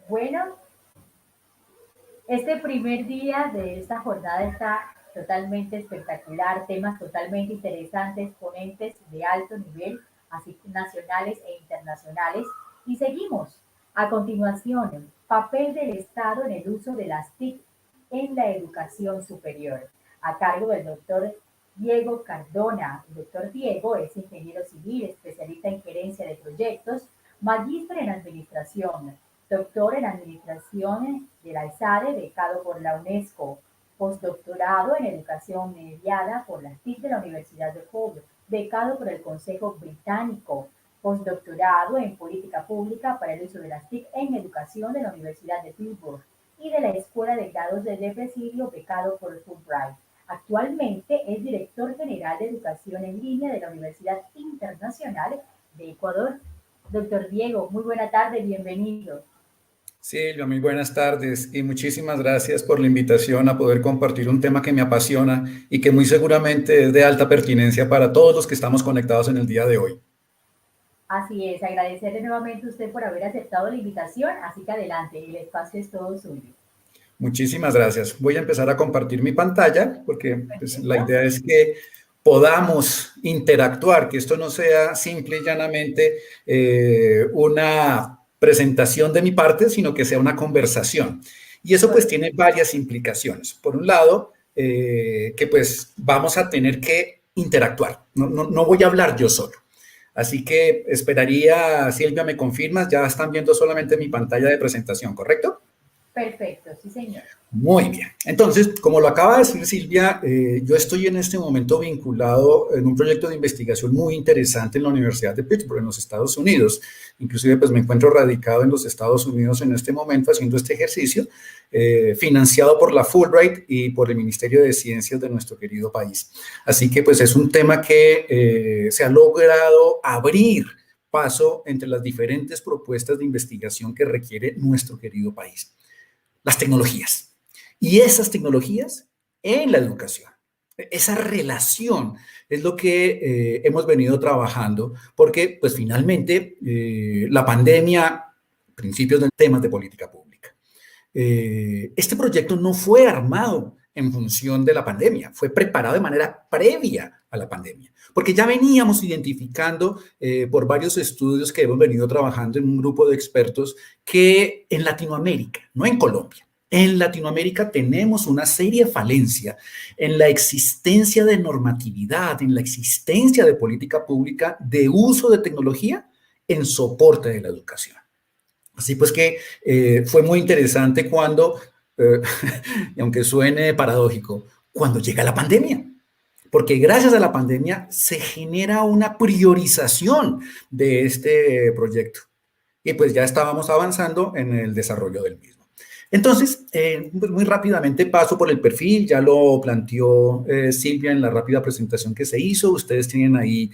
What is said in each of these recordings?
Bueno, este primer día de esta jornada está totalmente espectacular, temas totalmente interesantes, ponentes de alto nivel, así nacionales e internacionales. Y seguimos. A continuación, papel del Estado en el uso de las TIC en la educación superior, a cargo del doctor Diego Cardona. El doctor Diego es ingeniero civil, especialista en gerencia de proyectos, magíster en administración, doctor en Administración de la ISADE, becado por la UNESCO, postdoctorado en Educación Mediada por la TIC de la Universidad de Hull, becado por el Consejo Británico, postdoctorado en Política Pública para el uso de las TIC en Educación de la Universidad de Pittsburgh y de la Escuela de Grados de Presidio, becado por Fulbright. Actualmente es director general de Educación en Línea de la Universidad Internacional de Ecuador. Doctor Diego, muy buena tarde, bienvenido. Silvia, muy buenas tardes y muchísimas gracias por la invitación a poder compartir un tema que me apasiona y que muy seguramente es de alta pertinencia para todos los que estamos conectados en el día de hoy. Así es, agradecerle nuevamente a usted por haber aceptado la invitación, así que adelante, el espacio es todo suyo. Muchísimas gracias. Voy a empezar a compartir mi pantalla porque pues, la Perfecto. idea es que podamos interactuar, que esto no sea simple y llanamente una presentación de mi parte, sino que sea una conversación. Y eso pues Correcto. tiene varias implicaciones. Por un lado, que pues vamos a tener que interactuar. No voy a hablar yo solo. Así que esperaría, Silvia, me confirmas, ya están viendo solamente mi pantalla de presentación, ¿correcto? Perfecto, sí señor. Muy bien. Entonces, como lo acaba de decir Silvia, yo estoy en este momento vinculado en un proyecto de investigación muy interesante en la Universidad de Pittsburgh, en los Estados Unidos. Inclusive, pues me encuentro radicado en los Estados Unidos en este momento haciendo este ejercicio, financiado por la Fulbright y por el Ministerio de Ciencias de nuestro querido país. Así que, pues es un tema que se ha logrado abrir paso entre las diferentes propuestas de investigación que requiere nuestro querido país. Las tecnologías. Y esas tecnologías en la educación. Esa relación es lo que hemos venido trabajando porque, pues, finalmente, la pandemia, principios de temas de política pública. Este proyecto no fue armado en función de la pandemia, fue preparado de manera previa a la pandemia, porque ya veníamos identificando por varios estudios que hemos venido trabajando en un grupo de expertos que en Latinoamérica, no en Colombia, en Latinoamérica tenemos una seria falencia en la existencia de normatividad, en la existencia de política pública de uso de tecnología en soporte de la educación. Así pues que fue muy interesante cuando, y aunque suene paradójico, cuando llega la pandemia. Porque gracias a la pandemia se genera una priorización de este proyecto. Y pues ya estábamos avanzando en el desarrollo del mismo. Entonces, muy rápidamente paso por el perfil, ya lo planteó Silvia en la rápida presentación que se hizo, ustedes tienen ahí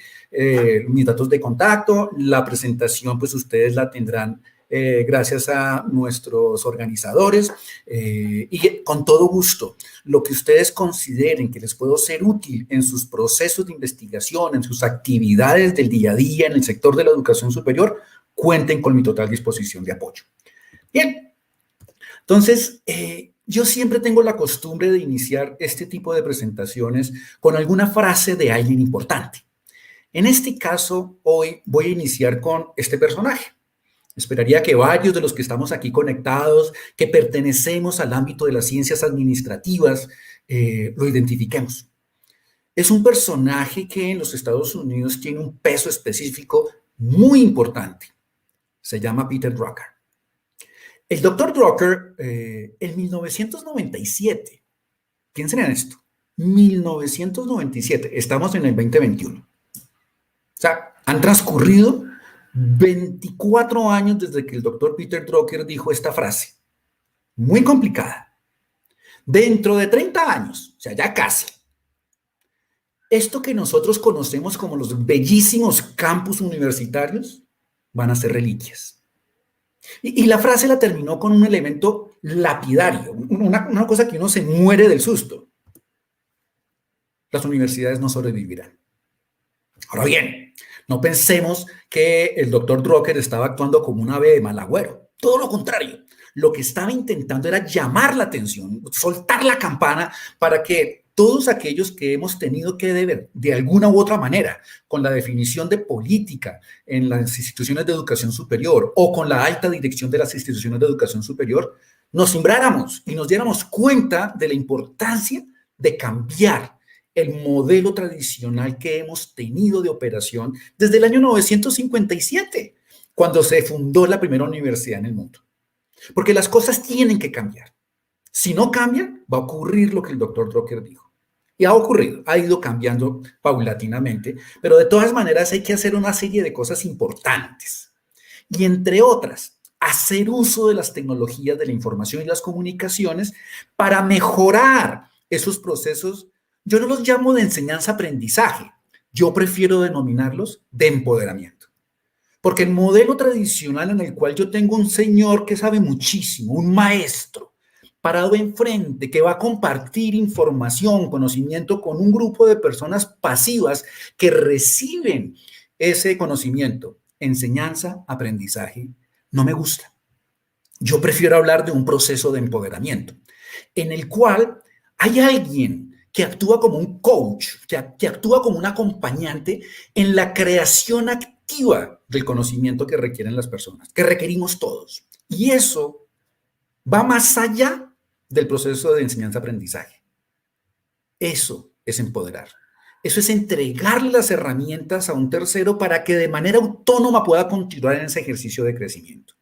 mis datos de contacto, la presentación pues ustedes la tendrán gracias a nuestros organizadores y con todo gusto, lo que ustedes consideren que les puedo ser útil en sus procesos de investigación, en sus actividades del día a día, en el sector de la educación superior, cuenten con mi total disposición de apoyo. Bien. Entonces, yo siempre tengo la costumbre de iniciar este tipo de presentaciones con alguna frase de alguien importante. En este caso, hoy voy a iniciar con este personaje. Esperaría que varios de los que estamos aquí conectados, que pertenecemos al ámbito de las ciencias administrativas, lo identifiquemos. Es un personaje que en los Estados Unidos tiene un peso específico muy importante. Se llama Peter Drucker. El doctor Drucker, en 1997, piensen en esto, 1997, estamos en el 2021. O sea, han transcurrido 24 años desde que el doctor Peter Drucker dijo esta frase, muy complicada. Dentro de 30 años, o sea, ya casi, esto que nosotros conocemos como los bellísimos campus universitarios van a ser reliquias. Y la frase la terminó con un elemento lapidario, una cosa que uno se muere del susto. Las universidades no sobrevivirán. Ahora bien, no pensemos que el doctor Drucker estaba actuando como un ave de mal agüero. Todo lo contrario. Lo que estaba intentando era llamar la atención, soltar la campana para que todos aquellos que hemos tenido que deber de alguna u otra manera con la definición de política en las instituciones de educación superior o con la alta dirección de las instituciones de educación superior, nos cimbráramos y nos diéramos cuenta de la importancia de cambiar el modelo tradicional que hemos tenido de operación desde el año 957, cuando se fundó la primera universidad en el mundo. Porque las cosas tienen que cambiar. Si no cambian, va a ocurrir lo que el doctor Drucker dijo. Y ha ocurrido, ha ido cambiando paulatinamente, pero de todas maneras hay que hacer una serie de cosas importantes. Y entre otras, hacer uso de las tecnologías de la información y las comunicaciones para mejorar esos procesos. Yo no los llamo de enseñanza-aprendizaje, yo prefiero denominarlos de empoderamiento. Porque el modelo tradicional en el cual yo tengo un señor que sabe muchísimo, un maestro, parado enfrente, que va a compartir información, conocimiento con un grupo de personas pasivas que reciben ese conocimiento, enseñanza, aprendizaje, no me gusta. Yo prefiero hablar de un proceso de empoderamiento, en el cual hay alguien que actúa como un coach, que actúa como un acompañante en la creación activa del conocimiento que requieren las personas, que requerimos todos. Y eso va más allá del proceso de enseñanza-aprendizaje. Eso es empoderar. Eso es entregarle las herramientas a un tercero para que de manera autónoma pueda continuar en ese ejercicio de crecimiento.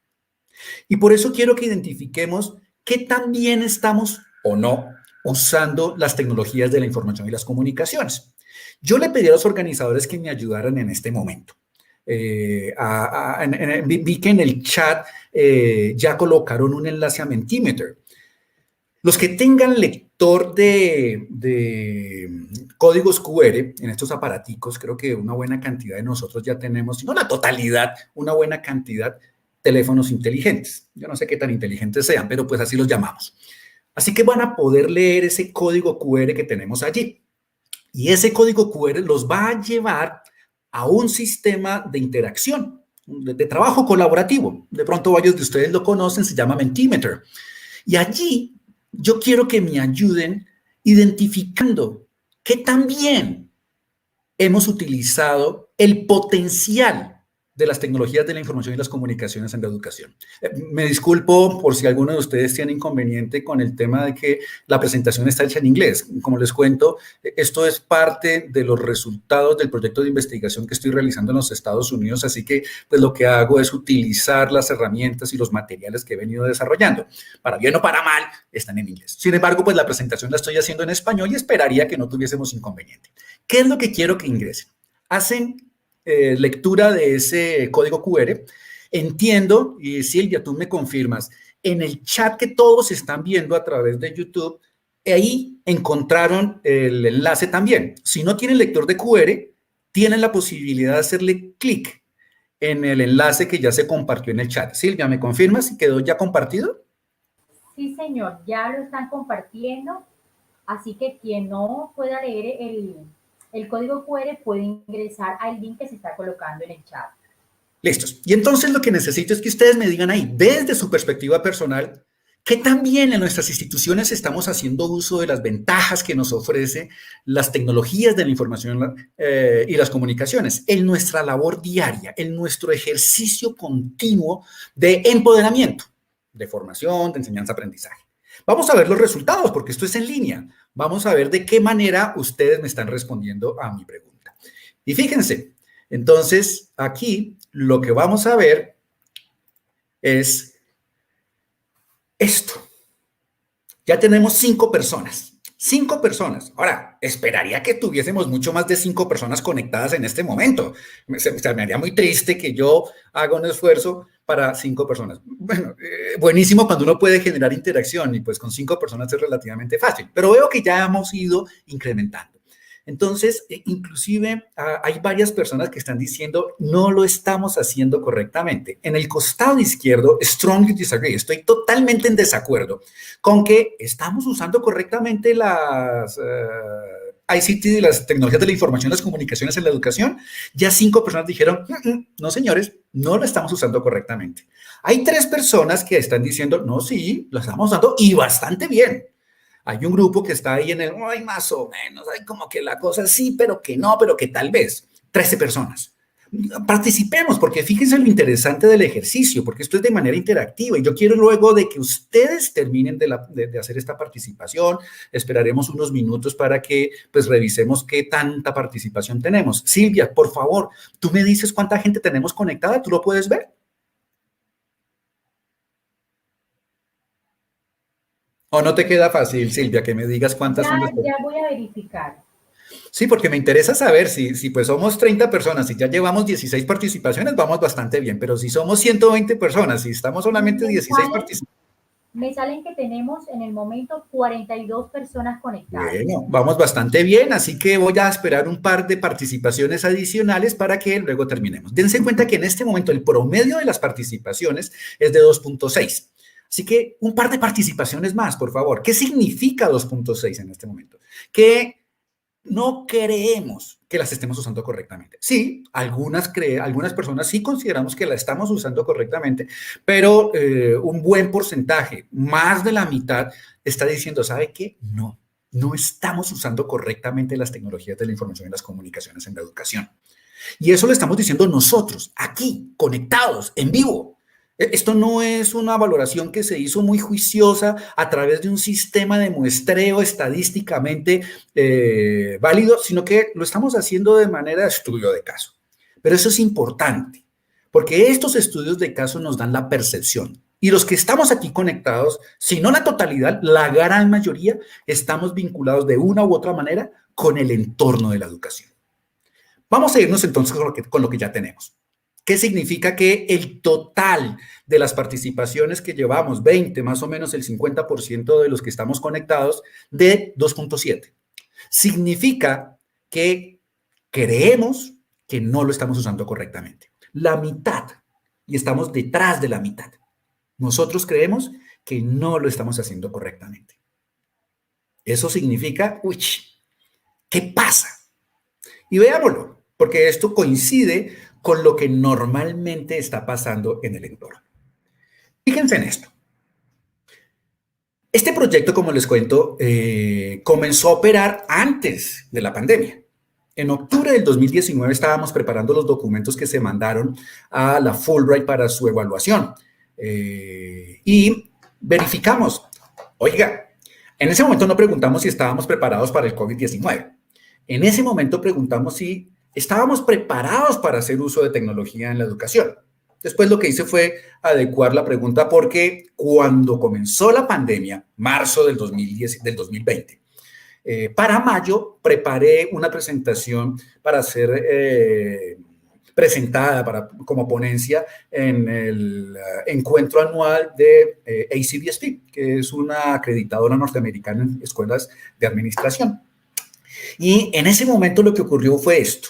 Y por eso quiero que identifiquemos qué tan bien estamos o no usando las tecnologías de la información y las comunicaciones. Yo le pedí a los organizadores que me ayudaran en este momento. Vi que en el chat ya colocaron un enlace a Mentimeter. Los que tengan lector de códigos QR en estos aparaticos, creo que una buena cantidad de nosotros ya tenemos, si no la totalidad, una buena cantidad, teléfonos inteligentes. Yo no sé qué tan inteligentes sean, pero pues así los llamamos. Así que van a poder leer ese código QR que tenemos allí. Y ese código QR los va a llevar a un sistema de interacción, de trabajo colaborativo. De pronto varios de ustedes lo conocen, se llama Mentimeter. Y allí yo quiero que me ayuden identificando qué tan bien hemos utilizado el potencial de las tecnologías de la información y las comunicaciones en la educación. Me disculpo por si alguno de ustedes tiene inconveniente con el tema de que la presentación está hecha en inglés. Como les cuento, esto es parte de los resultados del proyecto de investigación que estoy realizando en los Estados Unidos, así que pues lo que hago es utilizar las herramientas y los materiales que he venido desarrollando. Para bien o para mal, están en inglés. Sin embargo, pues la presentación la estoy haciendo en español y esperaría que no tuviésemos inconveniente. ¿Qué es lo que quiero que ingresen? Hacen lectura de ese código QR. Entiendo, y Silvia, tú me confirmas, en el chat que todos están viendo a través de YouTube, ahí encontraron el enlace también. Si no tienen lector de QR, tienen la posibilidad de hacerle clic en el enlace que ya se compartió en el chat. Silvia, ¿me confirmas si quedó ya compartido? Sí, señor, ya lo están compartiendo, así que quien no pueda leer el código QR puede ingresar al link que se está colocando en el chat. Listos. Y entonces lo que necesito es que ustedes me digan ahí, desde su perspectiva personal, qué tan bien en nuestras instituciones estamos haciendo uso de las ventajas que nos ofrece las tecnologías de la información y las comunicaciones en nuestra labor diaria, en nuestro ejercicio continuo de empoderamiento, de formación, de enseñanza-aprendizaje. Vamos a ver los resultados, porque esto es en línea. Vamos a ver de qué manera ustedes me están respondiendo a mi pregunta. Y fíjense, entonces aquí lo que vamos a ver es esto. Ya tenemos 5 personas. 5 personas. Ahora, esperaría que tuviésemos mucho más de 5 personas conectadas en este momento. Se me haría muy triste que yo haga un esfuerzo para 5 personas. Bueno, buenísimo cuando uno puede generar interacción y pues con 5 personas es relativamente fácil, pero veo que ya hemos ido incrementando. Entonces, inclusive hay varias personas que están diciendo no lo estamos haciendo correctamente. En el costado izquierdo, strongly disagree, estoy totalmente en desacuerdo con que estamos usando correctamente las ICT, de las tecnologías de la información y las comunicaciones en la educación, ya 5 personas dijeron, no señores, no lo estamos usando correctamente. Hay 3 personas que están diciendo, no, sí, lo estamos usando y bastante bien. Hay un grupo que está ahí en el, ay, más o menos, hay como que la cosa sí, pero que no, pero que tal vez. 13 personas. Participemos, porque fíjense lo interesante del ejercicio, porque esto es de manera interactiva y yo quiero luego de que ustedes terminen de hacer esta participación, esperaremos unos minutos para que pues revisemos qué tanta participación tenemos. Silvia, por favor, tú me dices cuánta gente tenemos conectada, ¿tú lo puedes ver? ¿O no te queda fácil, Silvia, que me digas cuántas son las Ya personas? voy a verificar. Sí, porque me interesa saber si pues somos 30 personas y ya llevamos 16 participaciones, vamos bastante bien, pero si somos 120 personas y estamos solamente Me 16 salen, participaciones, me salen que tenemos en el momento 42 personas conectadas. bueno, vamos bastante bien, así que voy a esperar un par de participaciones adicionales para que luego terminemos. Dense cuenta que en este momento el promedio de las participaciones es de 2.6. Así que un par de participaciones más, por favor. ¿Qué significa 2.6 en este momento? Que no creemos que las estemos usando correctamente. Sí, algunas personas sí consideramos que la estamos usando correctamente, pero un buen porcentaje, más de la mitad, está diciendo, ¿sabe qué? No estamos usando correctamente las tecnologías de la información y las comunicaciones en la educación. Y eso lo estamos diciendo nosotros, aquí, conectados, en vivo. Esto no es una valoración que se hizo muy juiciosa a través de un sistema de muestreo estadísticamente válido, sino que lo estamos haciendo de manera de estudio de caso. Pero eso es importante, porque estos estudios de caso nos dan la percepción. Y los que estamos aquí conectados, si no la totalidad, la gran mayoría, estamos vinculados de una u otra manera con el entorno de la educación. Vamos a irnos entonces con lo que ya tenemos. ¿Qué significa? Que el total de las participaciones que llevamos, 20, más o menos el 50% de los que estamos conectados, de 2.7. Significa que creemos que no lo estamos usando correctamente. La mitad, y estamos detrás de la mitad. Nosotros creemos que no lo estamos haciendo correctamente. Eso significa, uy, ¿qué pasa? Y veámoslo, porque esto coincide con lo que normalmente está pasando en el entorno. Fíjense en esto. Este proyecto, como les cuento, comenzó a operar antes de la pandemia. En octubre del 2019 estábamos preparando los documentos que se mandaron a la Fulbright para su evaluación. Y verificamos, oiga, en ese momento no preguntamos si estábamos preparados para el COVID-19. En ese momento preguntamos si estábamos preparados para hacer uso de tecnología en la educación. Después lo que hice fue adecuar la pregunta porque cuando comenzó la pandemia, marzo del 2020, para mayo preparé una presentación para ser presentada como ponencia en el encuentro anual de ACBSP, que es una acreditadora norteamericana en escuelas de administración. Y en ese momento lo que ocurrió fue esto.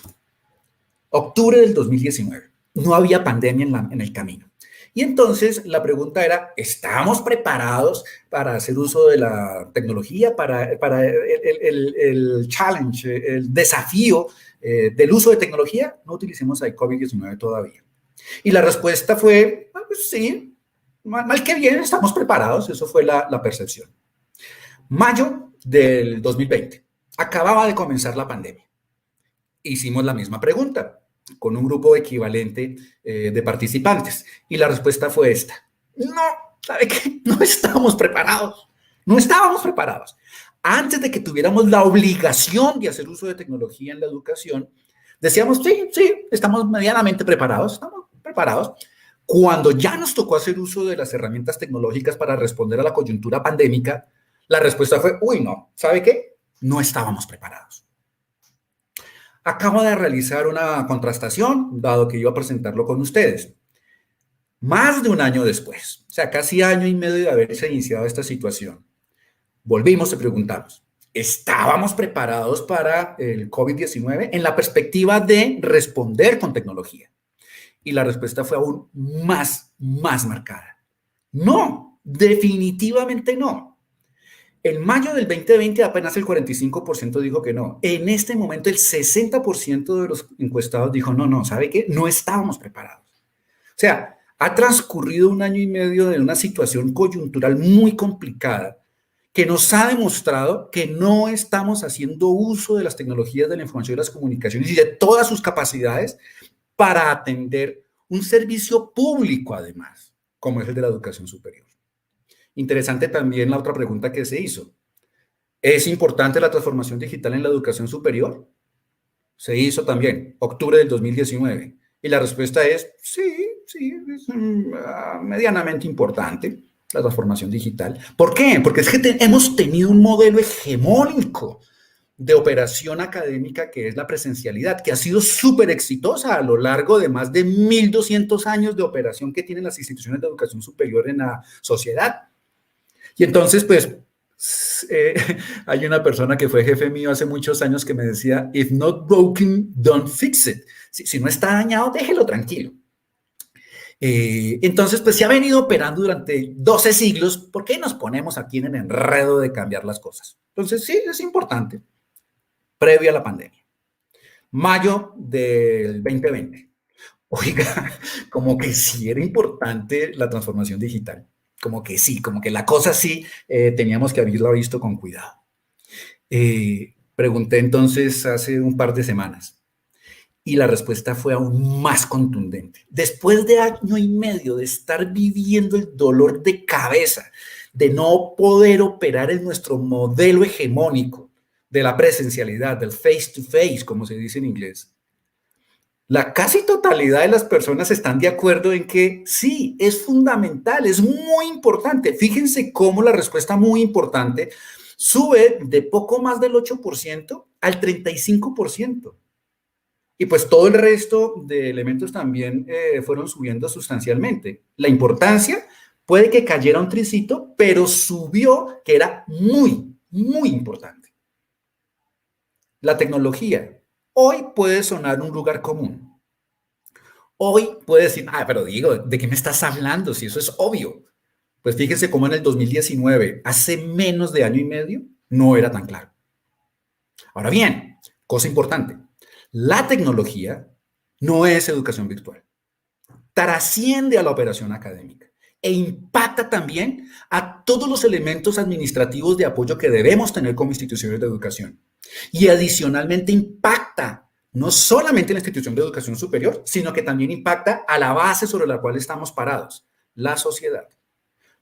Octubre del 2019. No había pandemia en el camino. Y entonces la pregunta era, ¿estamos preparados para hacer uso de la tecnología, para el challenge, el desafío del uso de tecnología? No utilicemos el COVID-19 todavía. Y la respuesta fue, pues sí, mal que bien, estamos preparados. Eso fue la percepción. Mayo del 2020. Acababa de comenzar la pandemia. Hicimos la misma pregunta con un grupo equivalente de participantes y la respuesta fue esta. No, ¿sabe qué? No estábamos preparados. No estábamos preparados. Antes de que tuviéramos la obligación de hacer uso de tecnología en la educación, decíamos, sí, estamos medianamente preparados, estamos preparados. Cuando ya nos tocó hacer uso de las herramientas tecnológicas para responder a la coyuntura pandémica, la respuesta fue, uy, no, ¿sabe qué? No estábamos preparados. Acabo de realizar una contrastación, dado que iba a presentarlo con ustedes. Más de un año después, o sea, casi año y medio de haberse iniciado esta situación, volvimos y preguntamos, ¿estábamos preparados para el COVID-19 en la perspectiva de responder con tecnología? Y la respuesta fue aún más marcada. No, definitivamente no. En mayo del 2020 apenas el 45% dijo que no. En este momento el 60% de los encuestados dijo no, no, ¿sabe qué? No estábamos preparados. O sea, ha transcurrido un año y medio de una situación coyuntural muy complicada que nos ha demostrado que no estamos haciendo uso de las tecnologías de la información y las comunicaciones y de todas sus capacidades para atender un servicio público, además, como es el de la educación superior. Interesante también la otra pregunta que se hizo. ¿Es importante la transformación digital en la educación superior? Se hizo también, octubre del 2019. Y la respuesta es sí, sí, es medianamente importante la transformación digital. ¿Por qué? Porque es que hemos tenido un modelo hegemónico de operación académica que es la presencialidad, que ha sido súper exitosa a lo largo de más de 1.200 años de operación que tienen las instituciones de educación superior en la sociedad. Y entonces, pues, hay una persona que fue jefe mío hace muchos años que me decía, if not broken, don't fix it. Si no está dañado, déjelo tranquilo. Entonces, pues se ha venido operando durante 12 siglos. ¿Por qué nos ponemos aquí en el enredo de cambiar las cosas? Entonces, sí, es importante. Previo a la pandemia. Mayo del 2020. Oiga, como que sí era importante la transformación digital. Como que sí, como que la cosa sí teníamos que haberla visto con cuidado. Pregunté entonces hace un par de semanas y la respuesta fue aún más contundente. Después de año y medio de estar viviendo el dolor de cabeza, de no poder operar en nuestro modelo hegemónico de la presencialidad, del face to face, como se dice en inglés, la casi totalidad de las personas están de acuerdo en que sí, es fundamental, es muy importante. Fíjense cómo la respuesta muy importante sube de poco más del 8% al 35%. Y pues todo el resto de elementos también fueron subiendo sustancialmente. La importancia puede que cayera un tricito, pero subió, que era muy, muy importante. La tecnología hoy puede sonar un lugar común. Hoy puede decir, pero Diego, ¿de qué me estás hablando? Si eso es obvio. Pues fíjense cómo en el 2019, hace menos de año y medio, no era tan claro. Ahora bien, cosa importante, la tecnología no es educación virtual. Trasciende a la operación académica e impacta también a todos los elementos administrativos de apoyo que debemos tener como instituciones de educación. Y adicionalmente impacta no solamente la institución de educación superior, sino que también impacta a la base sobre la cual estamos parados, la sociedad,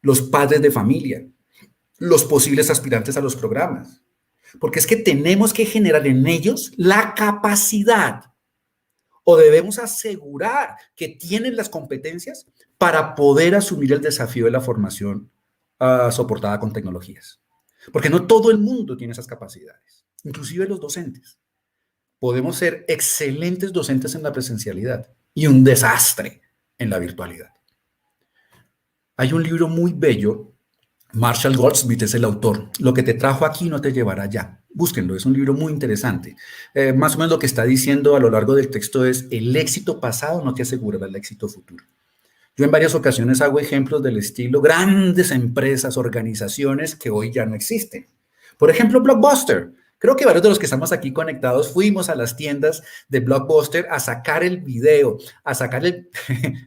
los padres de familia, los posibles aspirantes a los programas. Porque es que tenemos que generar en ellos la capacidad o debemos asegurar que tienen las competencias para poder asumir el desafío de la formación soportada con tecnologías. Porque no todo el mundo tiene esas capacidades, inclusive los docentes. Podemos ser excelentes docentes en la presencialidad y un desastre en la virtualidad. Hay un libro muy bello, Marshall Goldsmith es el autor, Lo que te trajo aquí no te llevará allá. Búsquenlo, es un libro muy interesante. Más o menos lo que está diciendo a lo largo del texto es, el éxito pasado no te asegurará el éxito futuro. Yo en varias ocasiones hago ejemplos del estilo grandes empresas, organizaciones que hoy ya no existen. Por ejemplo, Blockbuster. Creo que varios de los que estamos aquí conectados fuimos a las tiendas de Blockbuster a sacar el video, a sacar el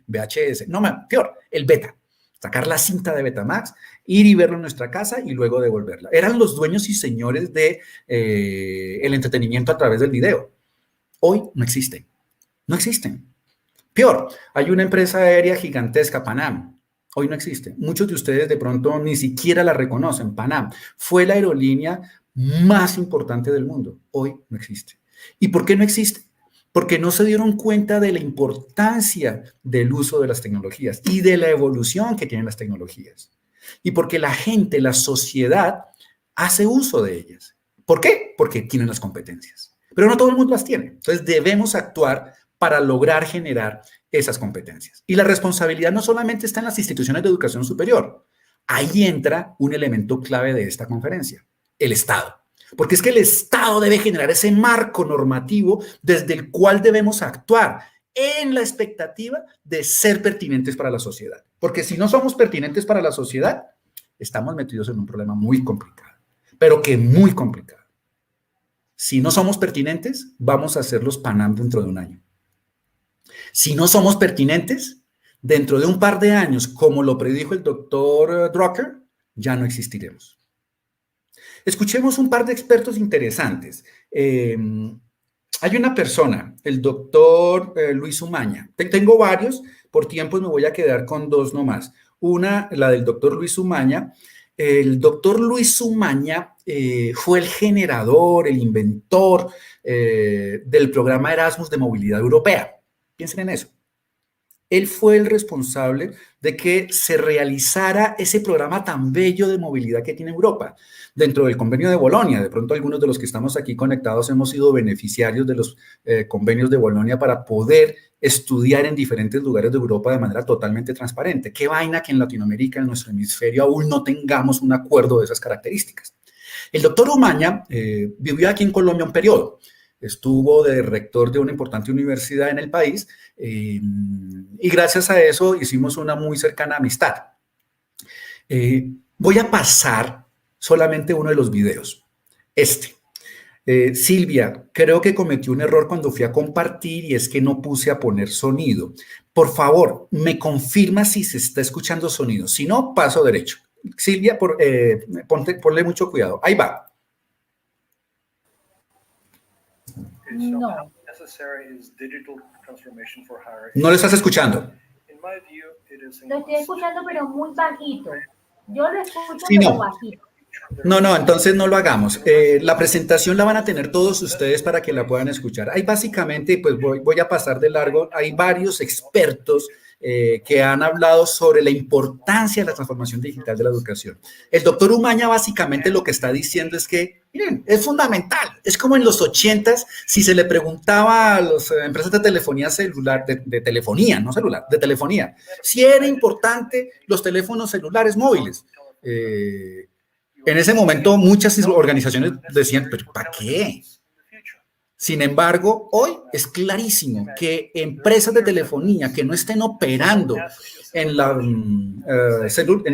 VHS, no, peor, el beta, sacar la cinta de Betamax, ir y verlo en nuestra casa y luego devolverla. Eran los dueños y señores de el entretenimiento a través del video. Hoy no existen, no existen. Peor, hay una empresa aérea gigantesca, Panam. Hoy no existe. Muchos de ustedes de pronto ni siquiera la reconocen. Panam fue la aerolínea más importante del mundo. Hoy no existe. ¿Y por qué no existe? Porque no se dieron cuenta de la importancia del uso de las tecnologías y de la evolución que tienen las tecnologías. Y porque la gente, la sociedad, hace uso de ellas. ¿Por qué? Porque tienen las competencias. Pero no todo el mundo las tiene. Entonces debemos actuar para lograr generar esas competencias. Y la responsabilidad no solamente está en las instituciones de educación superior. Ahí entra un elemento clave de esta conferencia, el Estado. Porque es que el Estado debe generar ese marco normativo desde el cual debemos actuar en la expectativa de ser pertinentes para la sociedad. Porque si no somos pertinentes para la sociedad, estamos metidos en un problema muy complicado. pero que muy complicado. Si no somos pertinentes, vamos a hacer los Panam dentro de un año. Si no somos pertinentes, dentro de un par de años, como lo predijo el doctor Drucker, ya no existiremos. Escuchemos un par de expertos interesantes. Hay una persona, el doctor Luis Umaña. Tengo varios, por tiempos me voy a quedar con dos nomás. Una, la del doctor Luis Umaña. El doctor Luis Umaña fue el generador, el inventor del programa Erasmus de movilidad europea. Piensen en eso. Él fue el responsable de que se realizara ese programa tan bello de movilidad que tiene Europa. Dentro del convenio de Bolonia, de pronto algunos de los que estamos aquí conectados hemos sido beneficiarios de los convenios de Bolonia para poder estudiar en diferentes lugares de Europa de manera totalmente transparente. Qué vaina que en Latinoamérica, en nuestro hemisferio, aún no tengamos un acuerdo de esas características. El doctor Umaña vivió aquí en Colombia un periodo. Estuvo de rector de una importante universidad en el país y gracias a eso hicimos una muy cercana amistad. Voy a pasar solamente uno de los videos. Silvia, creo que cometí un error cuando fui a compartir y es que no puse a poner sonido. Por favor, me confirma si se está escuchando sonido. Si no, paso derecho. Silvia, ponle mucho cuidado. Ahí va. No. No lo estás escuchando. Lo estoy escuchando, pero muy bajito. Yo lo escucho, sí, pero no. bajito. No, entonces no lo hagamos. La presentación la van a tener todos ustedes para que la puedan escuchar. Hay básicamente, pues voy a pasar de largo, hay varios expertos que han hablado sobre la importancia de la transformación digital de la educación. El doctor Umaña básicamente lo que está diciendo es que, miren, es fundamental. Es como en los 80s, si se le preguntaba a las empresas de telefonía celular, de telefonía, no celular, de telefonía, si era importante los teléfonos celulares móviles. En ese momento muchas organizaciones decían, pero ¿para qué? Sin embargo, hoy es clarísimo que empresas de telefonía que no estén operando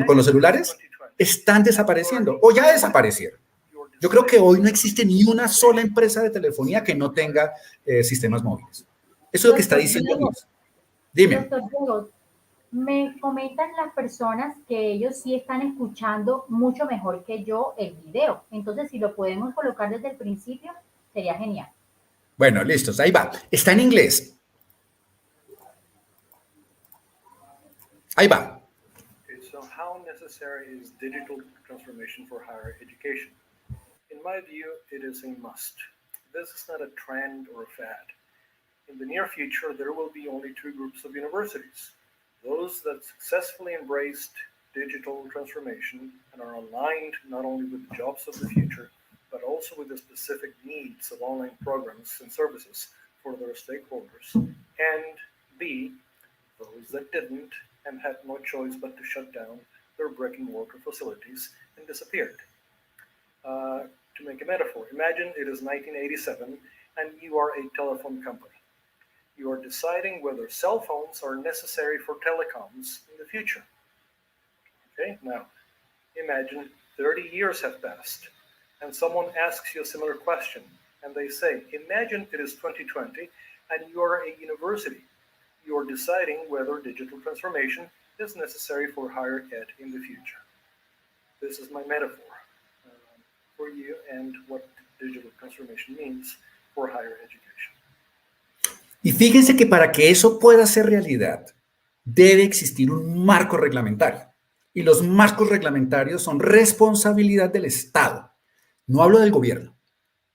con los celulares están desapareciendo o ya desaparecieron. Yo creo que hoy no existe ni una sola empresa de telefonía que no tenga sistemas móviles. Eso es lo que está diciendo Luis. Dime. Doctor Diego, me comentan las personas que ellos sí están escuchando mucho mejor que yo el video. Entonces, si lo podemos colocar desde el principio, sería genial. Bueno, listos, ahí va. Está en inglés. Ahí va. Okay, so how necessary is digital transformation for higher education? In my view, it is a must. This is not a trend or a fad. In the near future, there will be only two groups of universities. Those that successfully embraced digital transformation and are aligned not only with the jobs of the future, but also with the specific needs of online programs and services for their stakeholders. And B, those that didn't and had no choice but to shut down their brick-and-mortar facilities and disappeared. To make a metaphor, imagine it is 1987 and you are a telephone company. You are deciding whether cell phones are necessary for telecoms in the future. Okay, now imagine 30 years have passed and someone asks you a similar question and they say, imagine it is 2020 and you are a university. You are deciding whether digital transformation is necessary for higher ed in the future. This is my metaphor for you and what digital transformation means for higher education. Y fíjense que para que eso pueda ser realidad, debe existir un marco reglamentario. Y los marcos reglamentarios son responsabilidad del Estado. No hablo del gobierno.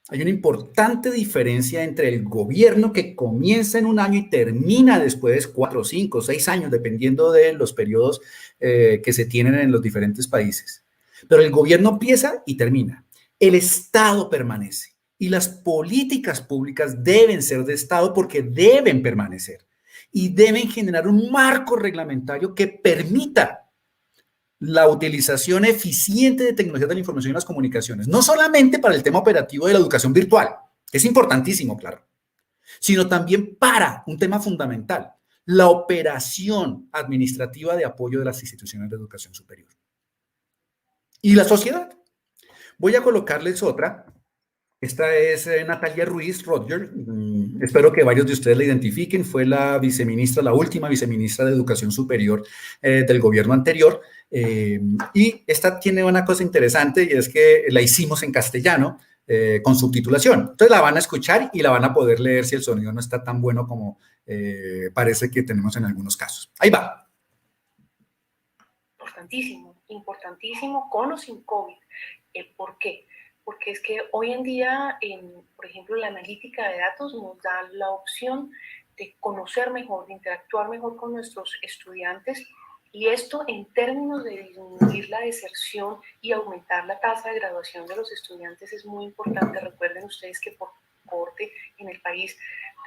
Hay una importante diferencia entre el gobierno que comienza en un año y termina después 4, 5, 6 años, dependiendo de los periodos que se tienen en los diferentes países. Pero el gobierno empieza y termina. El Estado permanece. Y las políticas públicas deben ser de Estado porque deben permanecer. Y deben generar un marco reglamentario que permita la utilización eficiente de tecnologías de la información y las comunicaciones, no solamente para el tema operativo de la educación virtual, que es importantísimo, claro, sino también para un tema fundamental, la operación administrativa de apoyo de las instituciones de educación superior. ¿Y la sociedad? Voy a colocarles otra. Esta es Natalia Ruiz Rodger. Espero que varios de ustedes la identifiquen. Fue la viceministra, la última viceministra de Educación Superior del gobierno anterior. Y esta tiene una cosa interesante y es que la hicimos en castellano con subtitulación. Entonces la van a escuchar y la van a poder leer si el sonido no está tan bueno como parece que tenemos en algunos casos. Ahí va. Importantísimo, importantísimo con o sin COVID. ¿Por qué? Porque es que hoy en día, por ejemplo, la analítica de datos nos da la opción de conocer mejor, de interactuar mejor con nuestros estudiantes, y esto en términos de disminuir la deserción y aumentar la tasa de graduación de los estudiantes es muy importante. Recuerden ustedes que por cohorte en el país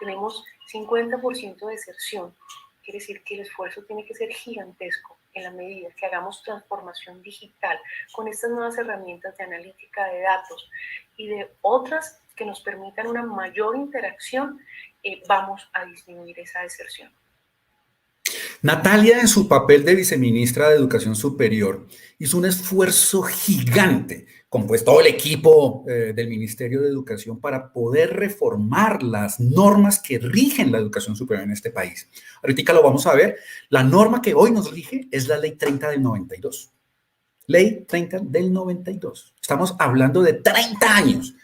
tenemos 50% de deserción. Quiere decir que el esfuerzo tiene que ser gigantesco en la medida que hagamos transformación digital con estas nuevas herramientas de analítica de datos y de otras que nos permitan una mayor interacción, vamos a disminuir esa deserción. Natalia, en su papel de viceministra de Educación Superior, hizo un esfuerzo gigante, con pues todo el equipo del Ministerio de Educación, para poder reformar las normas que rigen la educación superior en este país. Ahorita lo vamos a ver. La norma que hoy nos rige es la Ley 30 del 92. Ley 30 del 92. Estamos hablando de 30 años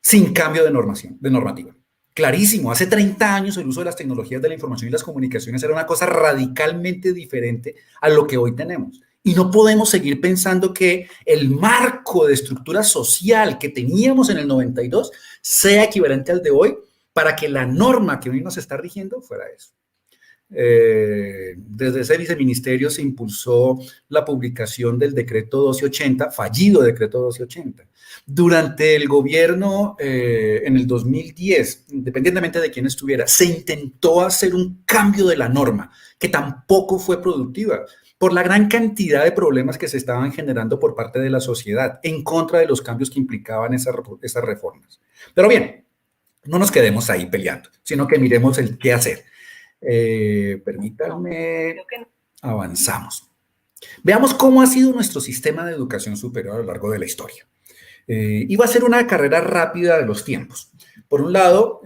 sin cambio de normativa. Clarísimo, hace 30 años el uso de las tecnologías de la información y las comunicaciones era una cosa radicalmente diferente a lo que hoy tenemos. Y no podemos seguir pensando que el marco de estructura social que teníamos en el 92 sea equivalente al de hoy para que la norma que hoy nos está rigiendo fuera eso. Desde ese viceministerio se impulsó la publicación del decreto 1280, fallido decreto 1280. Durante el gobierno, en el 2010, independientemente de quién estuviera, se intentó hacer un cambio de la norma, que tampoco fue productiva, por la gran cantidad de problemas que se estaban generando por parte de la sociedad, en contra de los cambios que implicaban esas reformas. Pero bien, no nos quedemos ahí peleando, sino que miremos el qué hacer. Permítanme, avanzamos. Veamos cómo ha sido nuestro sistema de educación superior a lo largo de la historia. Y va a ser una carrera rápida de los tiempos. Por un lado,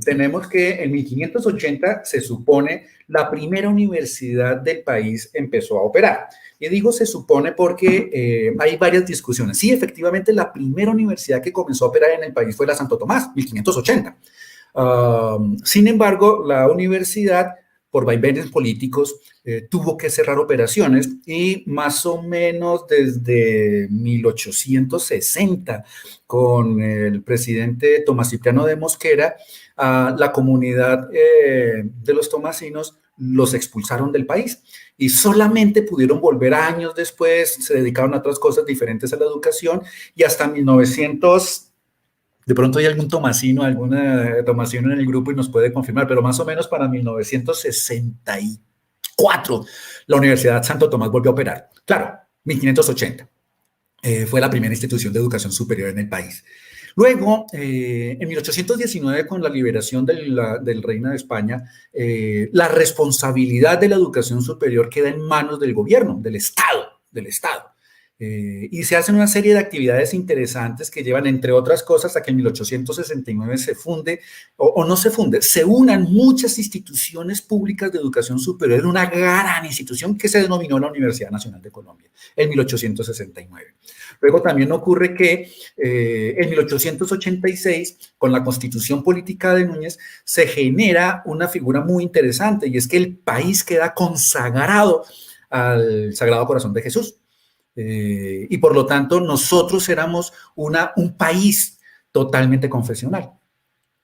tenemos que en 1580 se supone la primera universidad del país empezó a operar. Y digo se supone porque hay varias discusiones. Sí, efectivamente, la primera universidad que comenzó a operar en el país fue la Santo Tomás, 1580. Sin embargo, la universidad, por vaivenes políticos, tuvo que cerrar operaciones y más o menos desde 1860, con el presidente Tomás Cipriano de Mosquera, la comunidad de los tomasinos los expulsaron del país y solamente pudieron volver años después, se dedicaron a otras cosas diferentes a la educación y hasta 1900. De pronto hay algún tomasino, alguna tomasino en el grupo y nos puede confirmar, pero más o menos para 1964 la Universidad Santo Tomás volvió a operar. Claro, 1580 fue la primera institución de educación superior en el país. Luego, en 1819, con la liberación del Reino de España, la responsabilidad de la educación superior queda en manos del gobierno, del Estado. Y se hacen una serie de actividades interesantes que llevan, entre otras cosas, a que en 1869 se funde, o no se funde, se unan muchas instituciones públicas de educación superior en una gran institución que se denominó la Universidad Nacional de Colombia, en 1869. Luego también ocurre que en 1886, con la Constitución Política de Núñez, se genera una figura muy interesante, y es que el país queda consagrado al Sagrado Corazón de Jesús. Y por lo tanto nosotros éramos un país totalmente confesional.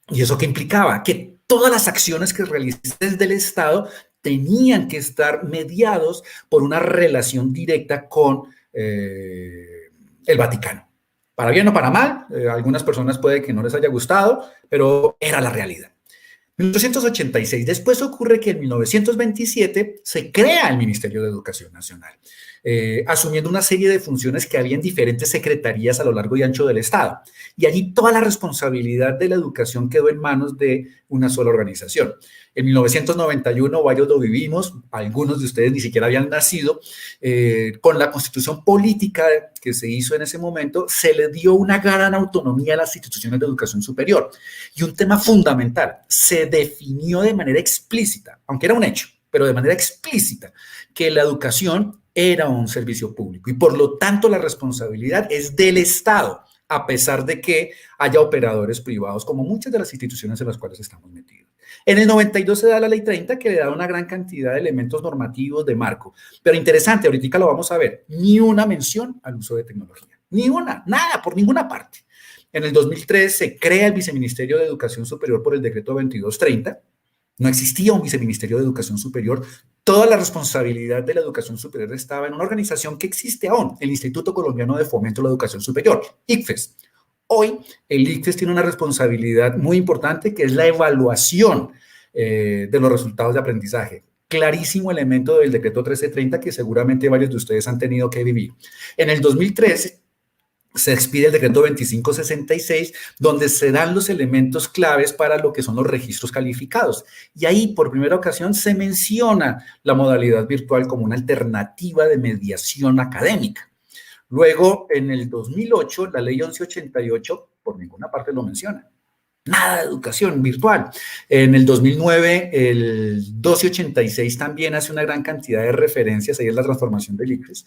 ¿Y eso qué implicaba? Que todas las acciones que realizaban desde el Estado tenían que estar mediados por una relación directa con el Vaticano. Para bien o para mal, algunas personas puede que no les haya gustado, pero era la realidad. 1886. Después ocurre que en 1927 se crea el Ministerio de Educación Nacional, asumiendo una serie de funciones que había en diferentes secretarías a lo largo y ancho del Estado. Y allí toda la responsabilidad de la educación quedó en manos de una sola organización. En 1991, varios lo vivimos, algunos de ustedes ni siquiera habían nacido, con la constitución política que se hizo en ese momento, se le dio una gran autonomía a las instituciones de educación superior. Y un tema fundamental, se definió de manera explícita, aunque era un hecho, pero de manera explícita, que la educación era un servicio público y por lo tanto la responsabilidad es del Estado, a pesar de que haya operadores privados, como muchas de las instituciones en las cuales estamos metidos. En el 92 se da la Ley 30, que le da una gran cantidad de elementos normativos de marco. Pero interesante, ahorita lo vamos a ver, ni una mención al uso de tecnología. Ni una, nada, por ninguna parte. En el 2003 se crea el Viceministerio de Educación Superior por el decreto 2230. No existía un Viceministerio de Educación Superior. Toda la responsabilidad de la educación superior estaba en una organización que existe aún, el Instituto Colombiano de Fomento a la Educación Superior, ICFES. Hoy, el ICFES tiene una responsabilidad muy importante que es la evaluación de los resultados de aprendizaje. Clarísimo elemento del decreto 1330 que seguramente varios de ustedes han tenido que vivir. En el 2013 se expide el decreto 2566, donde se dan los elementos claves para lo que son los registros calificados. Y ahí, por primera ocasión, se menciona la modalidad virtual como una alternativa de mediación académica. Luego, en el 2008, la ley 1188 por ninguna parte lo menciona. Nada de educación virtual. En el 2009, el 1286 también hace una gran cantidad de referencias, ahí es la transformación del ICFES.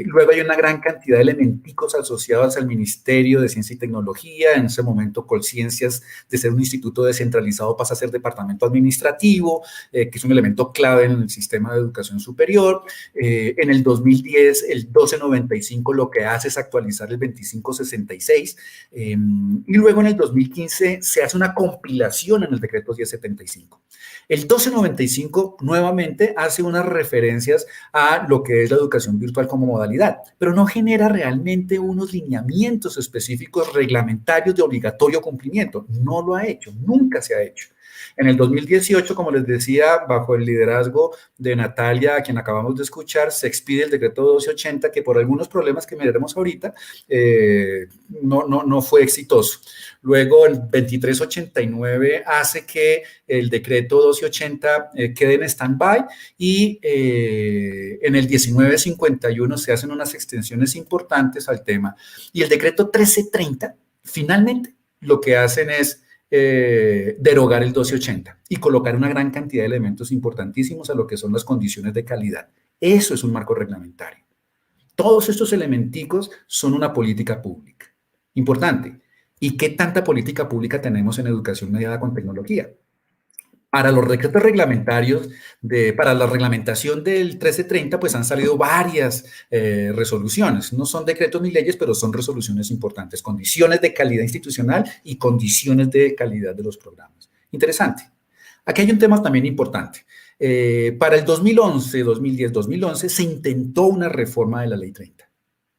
Luego hay una gran cantidad de elementicos asociados al Ministerio de Ciencia y Tecnología. En ese momento, Colciencias, de ser un instituto descentralizado, pasa a ser departamento administrativo, que es un elemento clave en el sistema de educación superior. En el 2010, el 1295 lo que hace es actualizar el 2566. Y luego en el 2015, se hace una compilación en el decreto 1075. El 1295 nuevamente hace unas referencias a lo que es la educación virtual como modalidad, pero no genera realmente unos lineamientos específicos reglamentarios de obligatorio cumplimiento. No lo ha hecho, nunca se ha hecho. En el 2018, como les decía, bajo el liderazgo de Natalia, a quien acabamos de escuchar, se expide el decreto 1280, que por algunos problemas que miraremos ahorita, no fue exitoso. Luego, el 2389 hace que el decreto 1280 quede en stand-by y en el 1951 se hacen unas extensiones importantes al tema. Y el decreto 1330, finalmente, lo que hacen es derogar el 1280 y colocar una gran cantidad de elementos importantísimos a lo que son las condiciones de calidad. Eso es un marco reglamentario. Todos estos elementicos son una política pública. Importante. ¿Y qué tanta política pública tenemos en educación mediada con tecnología? Para los decretos reglamentarios, para la reglamentación del 1330, pues han salido varias resoluciones. No son decretos ni leyes, pero son resoluciones importantes. Condiciones de calidad institucional y condiciones de calidad de los programas. Interesante. Aquí hay un tema también importante. Para el 2011, 2010, 2011, se intentó una reforma de la Ley 30.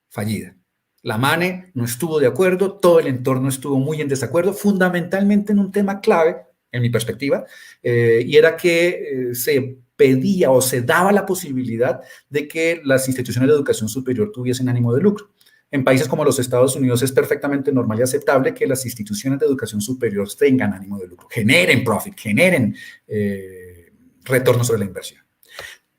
Fallida. La MANE no estuvo de acuerdo, todo el entorno estuvo muy en desacuerdo, fundamentalmente en un tema clave, en mi perspectiva, y era que se pedía o se daba la posibilidad de que las instituciones de educación superior tuviesen ánimo de lucro. En países como los Estados Unidos es perfectamente normal y aceptable que las instituciones de educación superior tengan ánimo de lucro, generen profit, generen retorno sobre la inversión.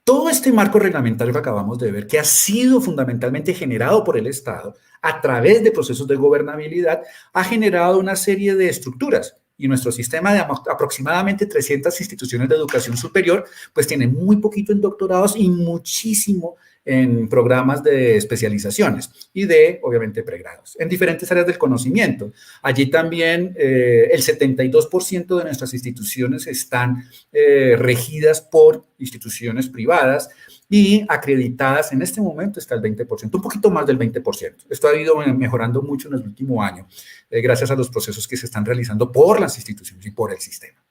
Todo este marco reglamentario que acabamos de ver, que ha sido fundamentalmente generado por el Estado a través de procesos de gobernabilidad, ha generado una serie de estructuras. Y nuestro sistema de aproximadamente 300 instituciones de educación superior, pues tiene muy poquito en doctorados y muchísimo en programas de especializaciones y de, obviamente, pregrados, en diferentes áreas del conocimiento. Allí también el 72% de nuestras instituciones están regidas por instituciones privadas y acreditadas en este momento está el 20%, un poquito más del 20%. Esto ha ido mejorando mucho en el último año, gracias a los procesos que se están realizando por las instituciones y por el sistema.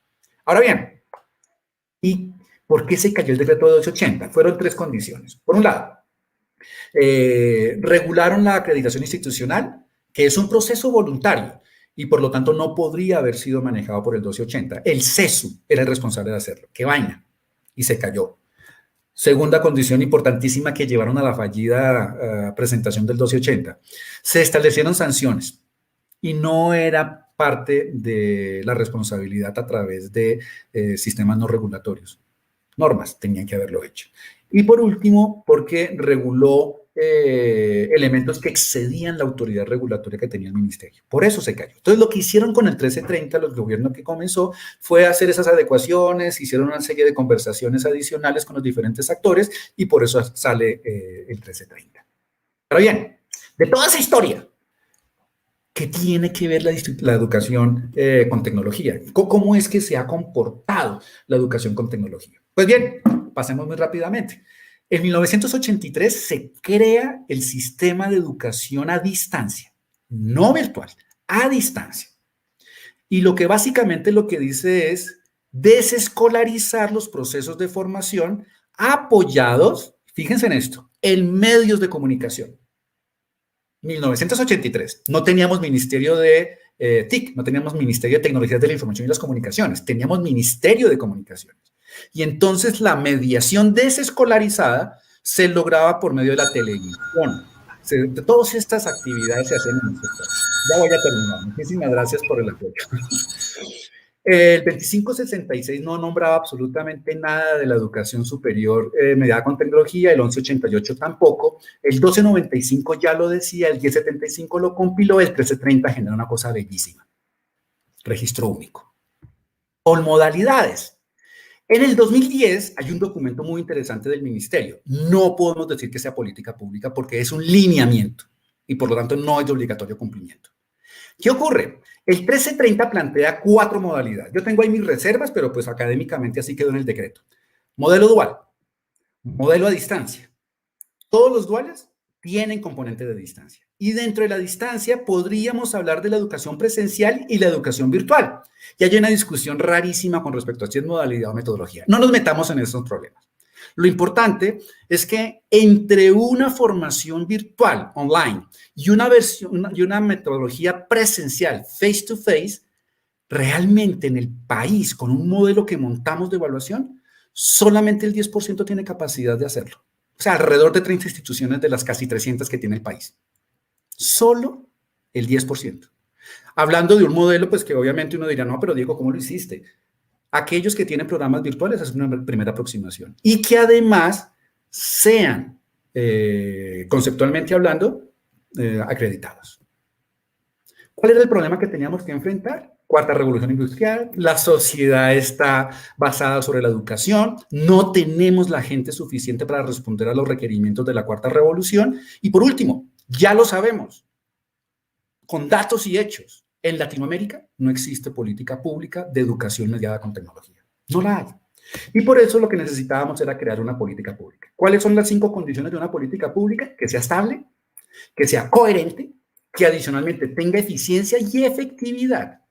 Ahora bien, ¿y por qué se cayó el decreto de 1280? Fueron tres condiciones. Por un lado, regularon la acreditación institucional, que es un proceso voluntario. y por lo tanto no podría haber sido manejado por el 1280. El CESU era el responsable de hacerlo. ¡Qué vaina! Y se cayó. Segunda condición importantísima que llevaron a la fallida presentación del 1280. Se establecieron sanciones y no era parte de la responsabilidad a través de sistemas no regulatorios. Normas tenían que haberlo hecho. Y por último, porque reguló elementos que excedían la autoridad regulatoria que tenía el ministerio. Por eso se cayó. Entonces, lo que hicieron con el 1330, el gobierno que comenzó, fue hacer esas adecuaciones, hicieron una serie de conversaciones adicionales con los diferentes actores y por eso sale el 1330. Ahora bien, de toda esa historia, ¿qué tiene que ver la educación con tecnología? ¿Cómo es que se ha comportado la educación con tecnología? Pues bien, pasemos muy rápidamente. En 1983 se crea el sistema de educación a distancia, no virtual, a distancia. Y lo que básicamente lo que dice es desescolarizar los procesos de formación apoyados, fíjense en esto, en medios de comunicación. 1983, no teníamos Ministerio de TIC, no teníamos Ministerio de Tecnologías de la Información y las Comunicaciones, teníamos Ministerio de Comunicaciones. Y entonces la mediación desescolarizada se lograba por medio de la televisión. De todas estas actividades se hacen en este caso. Ya voy a terminar. Muchísimas gracias por el apoyo. El 2566 no nombraba absolutamente nada de la educación superior mediada con tecnología, el 1188 tampoco, el 1295 ya lo decía, el 1075 lo compiló, el 1330 genera una cosa bellísima. Registro único. Con modalidades. En el 2010 hay un documento muy interesante del ministerio. No podemos decir que sea política pública porque es un lineamiento y por lo tanto no es de obligatorio cumplimiento. ¿Qué ocurre? El 1330 plantea 4 modalidades. Yo tengo ahí mis reservas, pero pues académicamente así quedó en el decreto. Modelo dual, modelo a distancia. Todos los duales tienen componente de distancia. Y dentro de la distancia podríamos hablar de la educación presencial y la educación virtual. Y hay una discusión rarísima con respecto a si es modalidad o metodología. No nos metamos en esos problemas. Lo importante es que entre una formación virtual, online, y una metodología presencial, face to face, realmente en el país, con un modelo que montamos de evaluación, solamente el 10% tiene capacidad de hacerlo. O sea, alrededor de 30 instituciones de las casi 300 que tiene el país. Solo el 10%. Hablando de un modelo, pues que obviamente uno dirá, no, pero Diego, ¿cómo lo hiciste? Aquellos que tienen programas virtuales es una primera aproximación. Y que además sean, conceptualmente hablando, acreditados. ¿Cuál era el problema que teníamos que enfrentar? Cuarta revolución industrial, la sociedad está basada sobre la educación, no tenemos la gente suficiente para responder a los requerimientos de la cuarta revolución. Y por último, ya lo sabemos, con datos y hechos, en Latinoamérica no existe política pública de educación mediada con tecnología. No la hay. Y por eso lo que necesitábamos era crear una política pública. ¿Cuáles son las 5 condiciones de una política pública? Que sea estable, que sea coherente, que adicionalmente tenga eficiencia y efectividad.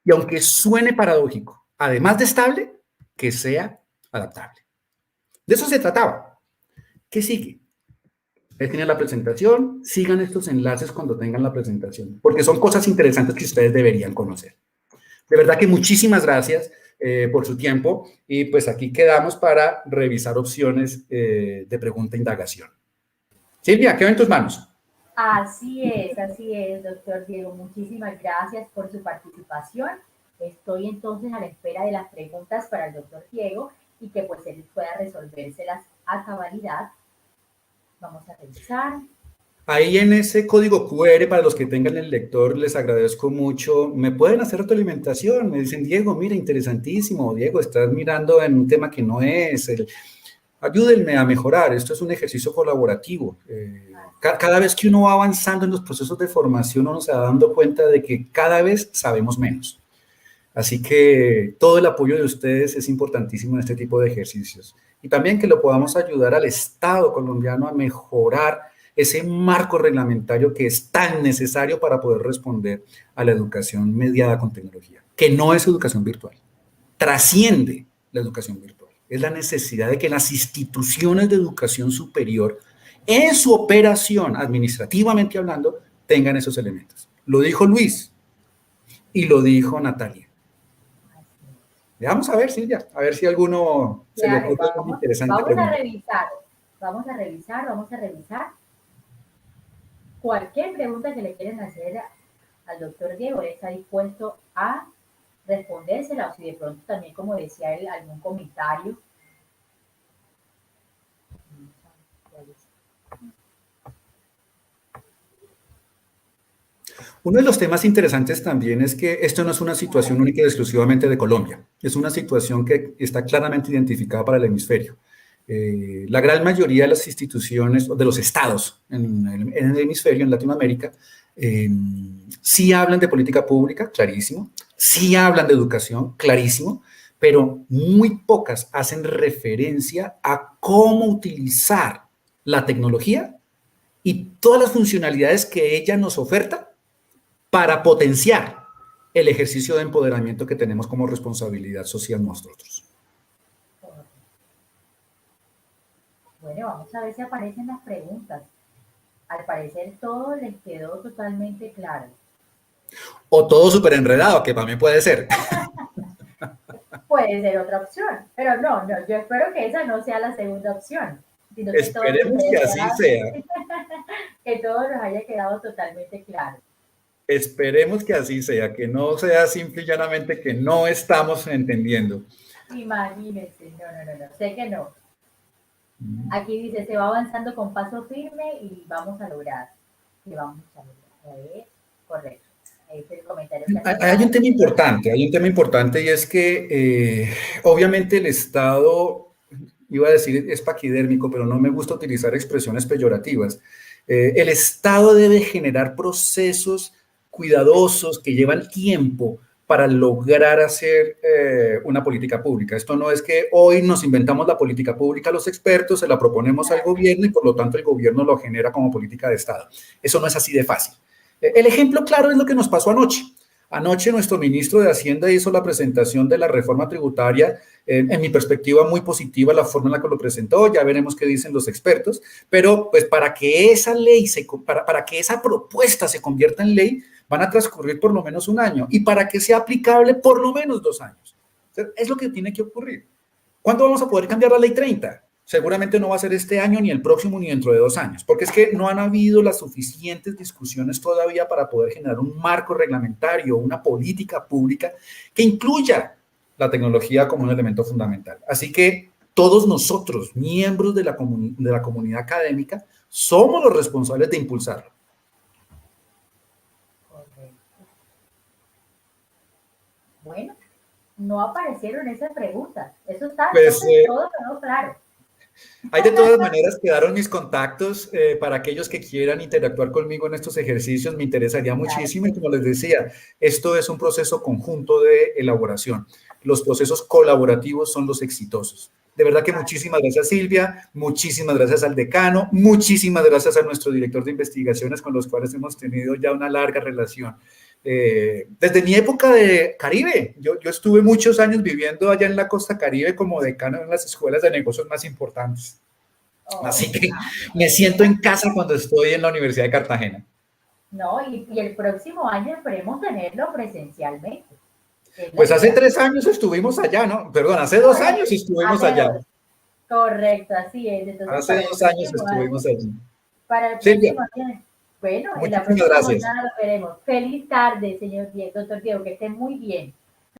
Y aunque suene paradójico, además de estable, que sea adaptable. De eso se trataba. ¿Qué sigue? Ahí tienen la presentación. Sigan estos enlaces cuando tengan la presentación, porque son cosas interesantes que ustedes deberían conocer. De verdad que muchísimas gracias por su tiempo y pues aquí quedamos para revisar opciones de pregunta e indagación. Silvia, quedo en tus manos. Así es, doctor Diego. Muchísimas gracias por su participación. Estoy entonces a la espera de las preguntas para el doctor Diego y que pues él pueda resolvérselas a cabalidad. Vamos a revisar. Ahí en ese código QR, para los que tengan el lector, les agradezco mucho. Me pueden hacer retroalimentación. Me dicen, Diego, mira, interesantísimo. Diego, estás mirando en un tema que no es. Ayúdenme a mejorar. Esto es un ejercicio colaborativo. Cada vez que uno va avanzando en los procesos de formación, uno se va dando cuenta de que cada vez sabemos menos. Así que todo el apoyo de ustedes es importantísimo en este tipo de ejercicios. Y también que lo podamos ayudar al Estado colombiano a mejorar ese marco reglamentario que es tan necesario para poder responder a la educación mediada con tecnología, que no es educación virtual, trasciende la educación virtual. Es la necesidad de que las instituciones de educación superior, en su operación, administrativamente hablando, tengan esos elementos. Lo dijo Luis, y lo dijo Natalia. Vamos a ver, Silvia, a ver si alguno se le ocurre algo interesante. Vamos a revisar. Cualquier pregunta que le quieran hacer al doctor Diego, él está dispuesto a respondérsela, o si de pronto también, como decía él, algún comentario. Uno de los temas interesantes también es que esto no es una situación única y exclusivamente de Colombia, es una situación que está claramente identificada para el hemisferio. La gran mayoría de las instituciones, de los estados en el hemisferio, en Latinoamérica, sí hablan de política pública, clarísimo, sí hablan de educación, clarísimo, pero muy pocas hacen referencia a cómo utilizar la tecnología y todas las funcionalidades que ella nos oferta para potenciar el ejercicio de empoderamiento que tenemos como responsabilidad social nosotros. Bueno, vamos a ver si aparecen las preguntas. Al parecer todo les quedó totalmente claro. O todo súper enredado, que también puede ser. Puede ser otra opción, pero no, yo espero que esa no sea la segunda opción. Sino que Esperemos que así sea. Que todo nos haya quedado totalmente claro. Esperemos que así sea, que no sea simple y llanamente que no estamos entendiendo. Imagínense, no, sé que no. Aquí dice, se va avanzando con paso firme y vamos a lograr. Correcto. Ese es el comentario que hay un tema importante y es que obviamente el Estado, iba a decir es paquidérmico, pero no me gusta utilizar expresiones peyorativas. El Estado debe generar procesos cuidadosos que llevan tiempo para lograr hacer una política pública. Esto no es que hoy nos inventamos la política pública los expertos, se la proponemos al gobierno y por lo tanto el gobierno lo genera como política de Estado. Eso no es así de fácil. El ejemplo claro es lo que nos pasó anoche. Anoche nuestro ministro de Hacienda hizo la presentación de la reforma tributaria, en mi perspectiva muy positiva la forma en la que lo presentó, ya veremos qué dicen los expertos, pero pues para que esa ley, para que esa propuesta se convierta en ley, van a transcurrir por lo menos un año y para que sea aplicable por lo menos 2 años. Es lo que tiene que ocurrir. ¿Cuándo vamos a poder cambiar la ley 30? Seguramente no va a ser este año, ni el próximo, ni dentro de 2 años, porque es que no han habido las suficientes discusiones todavía para poder generar un marco reglamentario, una política pública que incluya la tecnología como un elemento fundamental. Así que todos nosotros, miembros de la comunidad académica, somos los responsables de impulsarlo. Bueno, no aparecieron esas preguntas. Eso está pues, todo quedó claro. Hay de todas maneras, quedaron mis contactos para aquellos que quieran interactuar conmigo en estos ejercicios, me interesaría muchísimo y como les decía, esto es un proceso conjunto de elaboración. Los procesos colaborativos son los exitosos. De verdad que muchísimas gracias Silvia, muchísimas gracias al decano, muchísimas gracias a nuestro director de investigaciones con los cuales hemos tenido ya una larga relación. Desde mi época de Caribe, yo estuve muchos años viviendo allá en la costa Caribe como decano en las escuelas de negocios más importantes. Así que me siento en casa cuando estoy en la Universidad de Cartagena. No, y el próximo año esperemos tenerlo presencialmente. Pues hace 3 años estuvimos allá, ¿no? Perdón, hace 2 años estuvimos allá. Correcto, así es. Entonces, hace 2 años estuvimos allí. Para el próximo año. Bueno, en la próxima jornada lo veremos. Feliz tarde, señor Diego, doctor Diego, que esté muy bien.